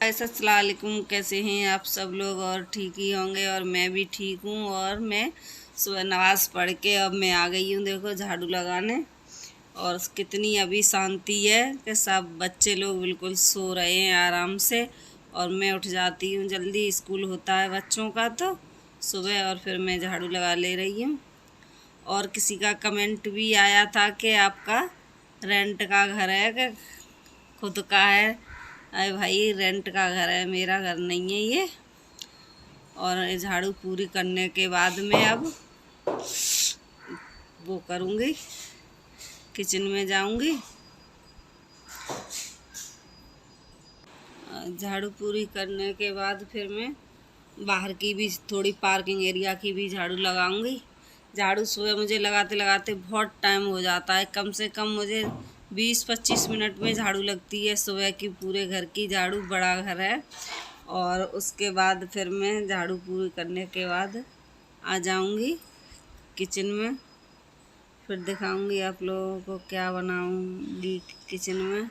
अस्सलाम वालेकुम। कैसे हैं आप सब लोग? और ठीक ही होंगे और मैं भी ठीक हूँ। और मैं सुबह नमाज़ पढ़ के अब मैं आ गई हूँ, देखो झाड़ू लगाने। और कितनी अभी शांति है कि सब बच्चे लोग बिल्कुल सो रहे हैं आराम से। और मैं उठ जाती हूँ जल्दी, स्कूल होता है बच्चों का तो सुबह, और फिर मैं झाड़ू लगा ले रही हूँ। और किसी का कमेंट भी आया था कि आपका रेंट का घर है कि खुद का है। अरे भाई, रेंट का घर है, मेरा घर नहीं है ये। और ये झाड़ू पूरी करने के बाद मैं अब वो करूँगी, किचन में जाऊँगी। झाड़ू पूरी करने के बाद फिर मैं बाहर की भी थोड़ी पार्किंग एरिया की भी झाड़ू लगाऊंगी। झाड़ू सुबह मुझे लगाते लगाते बहुत टाइम हो जाता है, कम से कम मुझे 20-25 मिनट में झाड़ू लगती है सुबह की, पूरे घर की झाड़ू, बड़ा घर है। और उसके बाद फिर मैं झाड़ू पूरी करने के बाद आ जाऊंगी किचन में। फिर दिखाऊंगी आप लोगों को क्या बनाऊंगी किचन में।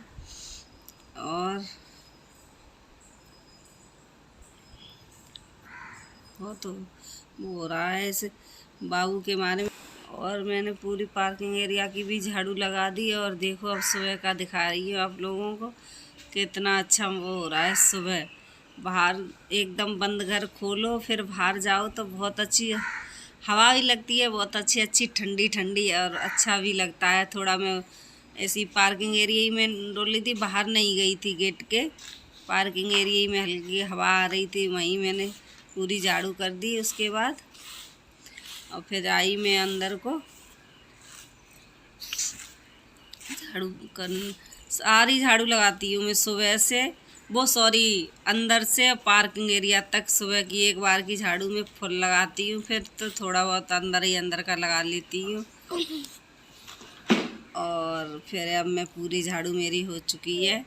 और बहुत वो हो रहा है इस बाबू के मारे में। और मैंने पूरी पार्किंग एरिया की भी झाड़ू लगा दी। और देखो अब सुबह का दिखा रही हूँ आप लोगों को, कितना अच्छा वो हो रहा है सुबह। बाहर एकदम बंद घर खोलो, फिर बाहर जाओ तो बहुत अच्छी हवा भी लगती है, बहुत अच्छी अच्छी ठंडी ठंडी, और अच्छा भी लगता है। थोड़ा मैं ऐसी पार्किंग एरिया ही में डोली थी, बाहर नहीं गई थी गेट के, पार्किंग एरिया ही में हल्की हवा आ रही थी, वहीं मैंने पूरी झाड़ू कर दी। उसके बाद और फिर आई मैं अंदर को झाड़ू कर, सारी झाड़ू लगाती हूँ मैं सुबह से, वो सॉरी अंदर से पार्किंग एरिया तक सुबह की एक बार की झाड़ू में फुल लगाती हूँ। फिर तो थोड़ा बहुत अंदर ही अंदर का लगा लेती हूँ। और फिर अब मैं पूरी झाड़ू मेरी हो चुकी है।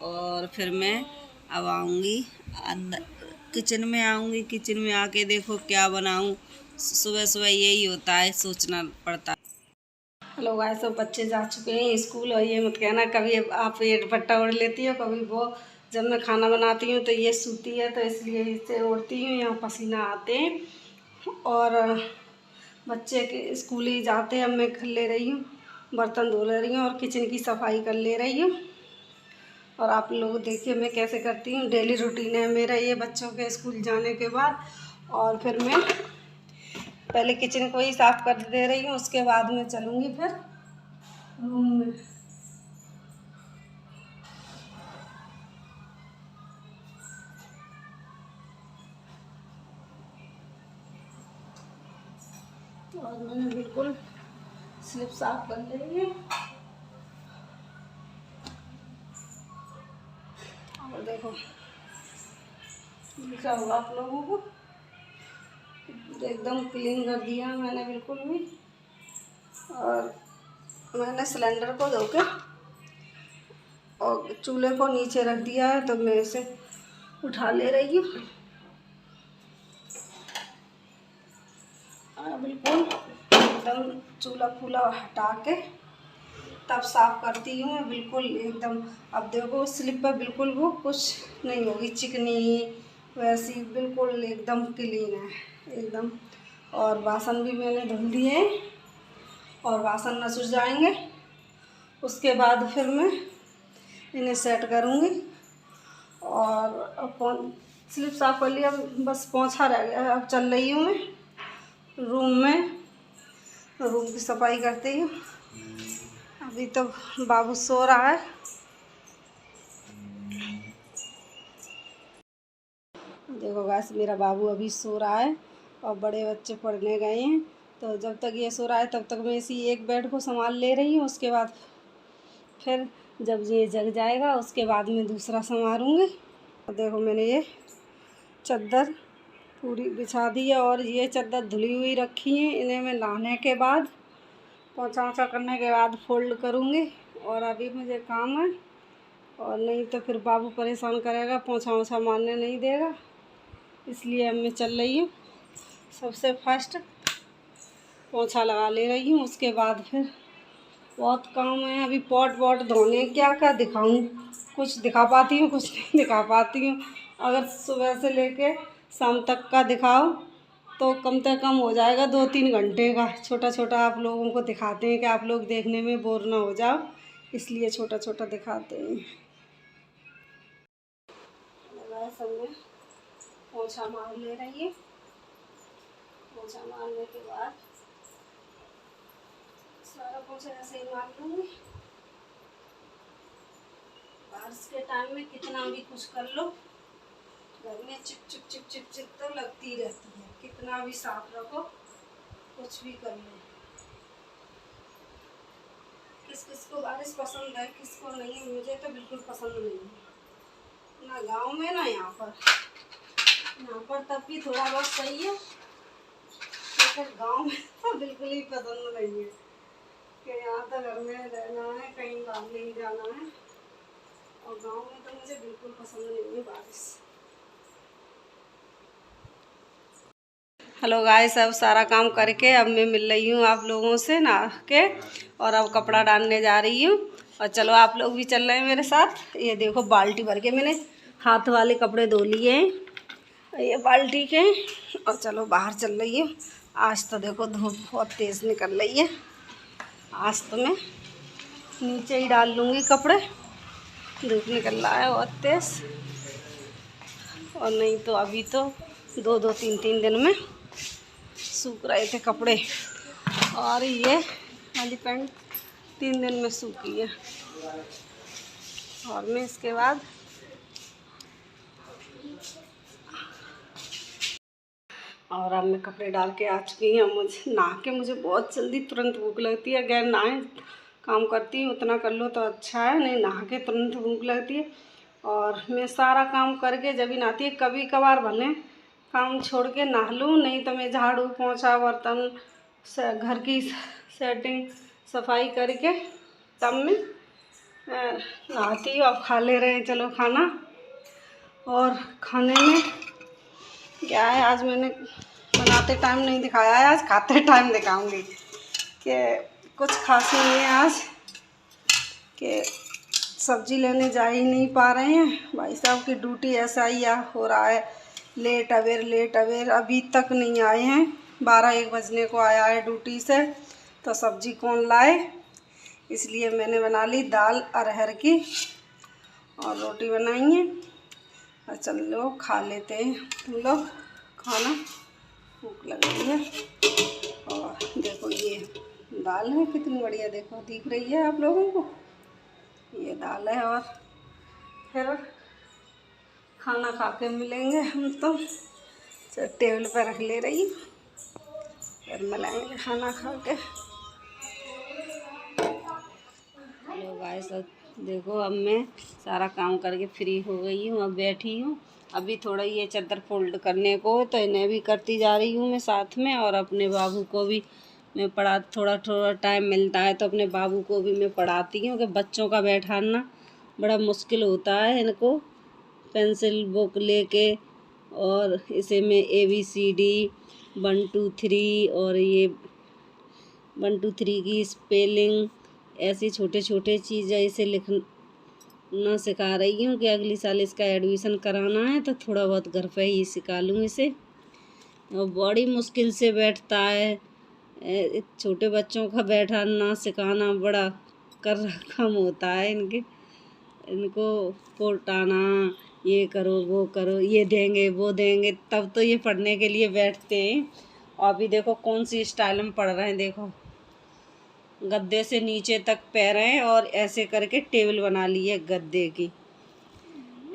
और फिर मैं अब आऊँगी अंदर, किचन में आऊँगी। किचन में आके देखो क्या बनाऊँ। सुबह सुबह यही होता है, सोचना पड़ता है। हेलो गाइस, सब बच्चे जा चुके हैं स्कूल। और ये मत कहना कभी आप ये दुपट्टा ओढ़ लेती हो, कभी वो। जब मैं खाना बनाती हूँ तो ये सूती है, तो इसलिए इसे ओढ़ती हूँ, यहाँ पसीना आते हैं। और बच्चे के स्कूल ही जाते हैं। अब मैं कर ले रही हूँ, बर्तन धो ले रही हूँ और किचन की सफाई कर ले रही हूँ। और आप लोग देखिए मैं कैसे करती हूँ, डेली रूटीन है मेरा ये बच्चों के स्कूल जाने के बाद। और फिर मैं पहले किचन को ही साफ़ कर दे रही हूँ, उसके बाद में चलूँगी फिर रूम में। और मैंने बिल्कुल स्लिप साफ कर ली है। और देखो दिखा होगा आप लोगों को, एकदम क्लीन कर दिया मैंने बिल्कुल भी। और मैंने सिलेंडर को धो के और चूल्हे को नीचे रख दिया है, तो मैं इसे उठा ले रही हूँ। बिल्कुल एकदम चूल्हा फूला हटा के तब साफ़ करती हूँ मैं, बिल्कुल एकदम। अब देखो स्लिप पर बिल्कुल वो कुछ नहीं होगी, चिकनी वैसी बिल्कुल एकदम क्लीन है एकदम। और बासन भी मैंने धुल दिए हैं, और बासन न सूख जाएंगे उसके बाद फिर मैं इन्हें सेट करूँगी। और अब स्लिप साफ कर लिया, बस पोंछा रह गया। अब चल रही हूँ मैं रूम में, रूम की सफाई करती हूँ। अभी तो बाबू सो रहा है। देखो गाइस, मेरा बाबू अभी सो रहा है और बड़े बच्चे पढ़ने गए हैं। तो जब तक ये सो रहा है तब तक मैं इसी एक बेड को संभाल ले रही हूँ। उसके बाद फिर जब ये जग जाएगा उसके बाद मैं दूसरा संभालूँगी। देखो मैंने ये चादर पूरी बिछा दी है, और ये चादर धुली हुई रखी है। इन्हें मैं नहाने के बाद, पोंछा ओछा करने के बाद फोल्ड करूँगी। और अभी मुझे काम है, और नहीं तो फिर बाबू परेशान करेगा, पोंछा ओछा मारने नहीं देगा। इसलिए अब मैं चल रही हूँ, सबसे फर्स्ट पोंछा लगा ले रही हूँ। उसके बाद फिर बहुत काम है, अभी पॉट वॉट धोने, क्या क्या दिखाऊँ। कुछ दिखा पाती हूँ, कुछ नहीं दिखा पाती हूँ। अगर सुबह से लेके शाम तक का दिखाओ तो कम से कम हो जाएगा 2-3 घंटे का। छोटा छोटा आप लोगों को दिखाते हैं कि आप लोग देखने में बोर ना हो जाओ, इसलिए छोटा छोटा दिखाते हैं। सब में पोछा मार ले रही है। पोछा मारने के बाद सारा पोछा ऐसे ही मार लूँगी। बारिश के टाइम में कितना भी कुछ कर लो, घर में chip chip chip chip chip तो लगती रहती है। कितना भी साफ रखो, कुछ भी कर लो। किस किस को बारिश पसंद है, किसको नहीं है। मुझे तो बिल्कुल पसंद नहीं है, ना गांव में ना यहाँ पर। यहाँ पर तब भी थोड़ा बहुत सही है, लेकिन गांव में तो बिल्कुल ही पसंद नहीं है कि यहाँ तो घर में रहना है, कहीं बाहर नहीं जाना है। और गांव में तो मुझे बिल्कुल पसंद नहीं है बारिश। हेलो गाइस, अब सारा काम करके अब मैं मिल रही हूँ आप लोगों से नहा के, और अब कपड़ा डालने जा रही हूँ। और चलो आप लोग भी चल रहे हैं मेरे साथ। ये देखो बाल्टी भर के मैंने हाथ वाले कपड़े धो लिए हैं ये बाल्टी के। और चलो बाहर चल रही हूँ। आज तो देखो धूप बहुत तेज़ निकल रही है। आज तो मैं नीचे ही डाल लूँगी कपड़े, धूप निकल रहा है बहुत तेज़। और नहीं तो अभी तो 2-3 दिन में सूख रहे थे कपड़े, और ये वाली पैंट 3 दिन में सूखी है। और मैं इसके बाद और अब मैं कपड़े डाल के आ चुकी हूँ। मुझे नहा के मुझे बहुत जल्दी तुरंत भूख लगती है। अगर नहाए काम करती हूँ उतना कर लो तो अच्छा है, नहीं नहा के तुरंत भूख लगती है। और मैं सारा काम करके जब भी नहाती है, कभी कभार भले काम छोड़ के नहा लूँ, नहीं तो मैं झाड़ू पोंछा बर्तन घर की सेटिंग सफाई करके तब मैं नहाती हूँ। अब खा ले रहे हैं चलो खाना। और खाने में क्या है, आज मैंने बनाते टाइम नहीं दिखाया है, आज खाते टाइम दिखाऊंगी कि कुछ खास नहीं है आज, कि सब्जी लेने जा ही नहीं पा रहे हैं। भाई साहब की ड्यूटी ऐसा ही हो रहा है, लेट अवेर अभी तक नहीं आए हैं। 12-1 बजने को आया है ड्यूटी से, तो सब्जी कौन लाए। इसलिए मैंने बना ली दाल अरहर की और रोटी बनाई है। और चल लो खा लेते हैं तुम लोग खाना, भूख लग रही है। और देखो ये दाल है कितनी बढ़िया, देखो दिख रही है आप लोगों को, ये दाल है। और फिर खाना खा के मिलेंगे हम तो। टेबल पर रख ले रही, फिर मिलाएंगे खाना खा के। हेलो गाइस, देखो अब मैं सारा काम करके फ्री हो गई हूँ, अब बैठी हूँ। अभी थोड़ा ये चादर फोल्ड करने को, तो इन्हें भी करती जा रही हूँ मैं साथ में। और अपने बाबू को भी मैं थोड़ा टाइम मिलता है तो अपने बाबू को भी मैं पढ़ाती हूँ, कि बच्चों का बैठाना बड़ा मुश्किल होता है। इनको पेंसिल बुक लेके, और इसे मैं ABCD 1 2 3 और ये 1 2 3 की स्पेलिंग, ऐसी छोटे छोटे चीज़ें इसे लिखना सिखा रही हूँ कि अगली साल इसका एडमिशन कराना है तो थोड़ा बहुत घर पे ही सिखा लूँ इसे। और बड़ी मुश्किल से बैठता है। छोटे बच्चों का बैठाना सिखाना बड़ा काम होता है। इनको पोटाना, ये करो वो करो, ये देंगे वो देंगे, तब तो ये पढ़ने के लिए बैठते हैं। और अभी देखो कौन सी स्टाइल में पढ़ रहे हैं, देखो गद्दे से नीचे तक पैर हैं और ऐसे करके टेबल बना ली है गद्दे की,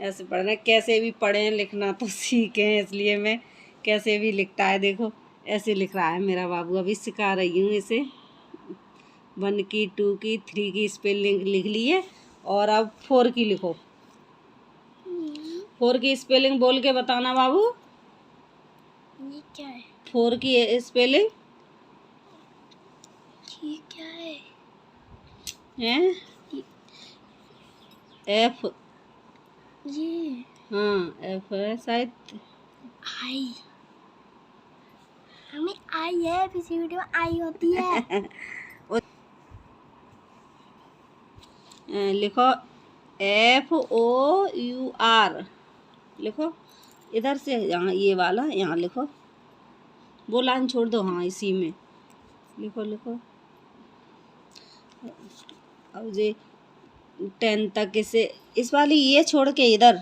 ऐसे पढ़ रहे हैं। कैसे भी पढ़ें लिखना तो सीखें, इसलिए मैं कैसे भी लिखता है, देखो ऐसे लिख रहा है मेरा बाबू। अभी सिखा रही हूँ इसे 1 की 2 की 3 की स्पेलिंग लिख ली है, और अब 4 की लिखो। 4 की स्पेलिंग बोल के बताना बाबू। ये क्या है? 4 की स्पेलिंग ये क्या है? है F। ये हाँ F है शायद। आई, हमें आई है, पिछली वीडियो में आई होती है। लिखो FOUR लिखो, इधर से यहाँ ये वाला यहाँ लिखो, वो लाइन छोड़ दो, हाँ इसी में लिखो लिखो। अब ये 10 तक इसे इस वाली ये छोड़ के इधर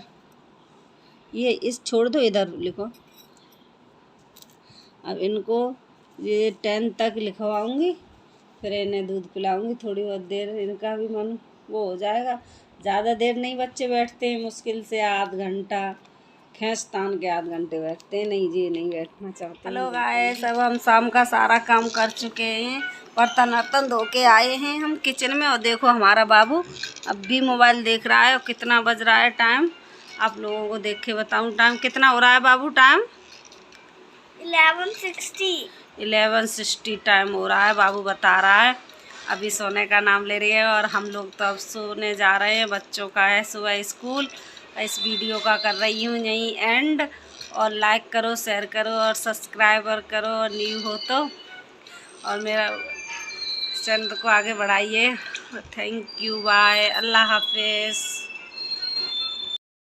ये इस छोड़ दो, इधर लिखो। अब इनको ये 10 तक लिखवाऊंगी, फिर इन्हें दूध पिलाऊंगी, थोड़ी बहुत देर इनका भी मन वो हो जाएगा। ज़्यादा देर नहीं बच्चे बैठते हैं, मुश्किल से आध घंटा, खींच तान के आध घंटे बैठते हैं, नहीं जी नहीं बैठना चाहते। हेलो गाइस, अब हम शाम का सारा काम कर चुके हैं, बर्तन वर्तन धो के आए हैं हम किचन में। और देखो हमारा बाबू अब भी मोबाइल देख रहा है। और कितना बज रहा है टाइम, आप लोगों को देख के बताऊँ टाइम कितना हो रहा है बाबू। टाइम 11:60 टाइम हो रहा है, बाबू बता रहा है। अभी सोने का नाम ले रही है और हम लोग तो अब सोने जा रहे हैं, बच्चों का है सुबह स्कूल। इस वीडियो का कर रही हूँ यहीं एंड, और लाइक करो, शेयर करो और सब्सक्राइबर करो और न्यू हो तो, और मेरा चैनल को आगे बढ़ाइए। थैंक यू, बाय, अल्लाह हाफिज़।